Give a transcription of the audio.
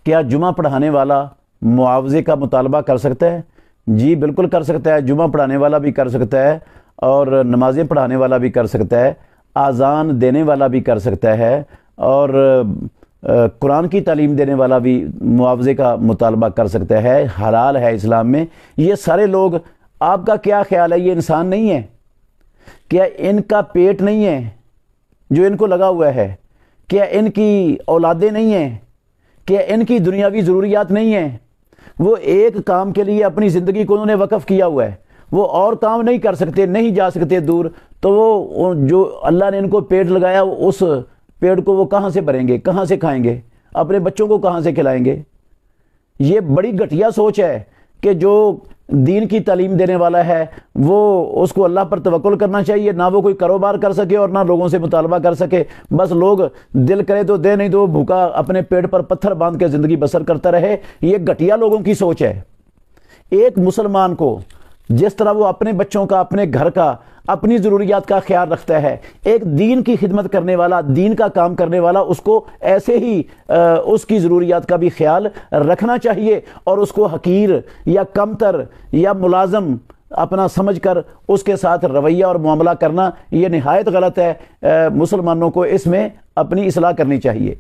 کیا جمعہ پڑھانے والا معاوضے کا مطالبہ کر سکتا ہے؟ جی بالکل کر سکتا ہے، جمعہ پڑھانے والا بھی کر سکتا ہے اور نمازیں پڑھانے والا بھی کر سکتا ہے، اذان دینے والا بھی کر سکتا ہے، اور قرآن کی تعلیم دینے والا بھی معاوضے کا مطالبہ کر سکتا ہے۔ حلال ہے اسلام میں۔ یہ سارے لوگ، آپ کا کیا خیال ہے، یہ انسان نہیں ہے؟ کیا ان کا پیٹ نہیں ہے جو ان کو لگا ہوا ہے؟ کیا ان کی اولادیں نہیں ہیں؟ کیا ان کی دنیاوی ضروریات نہیں ہیں؟ وہ ایک کام کے لیے اپنی زندگی کو انہوں نے وقف کیا ہوا ہے، وہ اور کام نہیں کر سکتے، نہیں جا سکتے دور، تو وہ جو اللہ نے ان کو پیٹ لگایا اس پیٹ کو وہ کہاں سے بھریں گے، کہاں سے کھائیں گے، اپنے بچوں کو کہاں سے کھلائیں گے؟ یہ بڑی گھٹیا سوچ ہے کہ جو دین کی تعلیم دینے والا ہے وہ اس کو اللہ پر توکل کرنا چاہیے، نہ وہ کوئی کاروبار کر سکے اور نہ لوگوں سے مطالبہ کر سکے، بس لوگ دل کرے تو دے، نہیں تو وہ بھوکا اپنے پیٹ پر پتھر باندھ کے زندگی بسر کرتا رہے۔ یہ گھٹیا لوگوں کی سوچ ہے۔ ایک مسلمان کو جس طرح وہ اپنے بچوں کا، اپنے گھر کا، اپنی ضروریات کا خیال رکھتا ہے، ایک دین کی خدمت کرنے والا، دین کا کام کرنے والا، اس کو ایسے ہی اس کی ضروریات کا بھی خیال رکھنا چاہیے، اور اس کو حقیر یا کمتر یا ملازم اپنا سمجھ کر اس کے ساتھ رویہ اور معاملہ کرنا یہ نہایت غلط ہے۔ مسلمانوں کو اس میں اپنی اصلاح کرنی چاہیے۔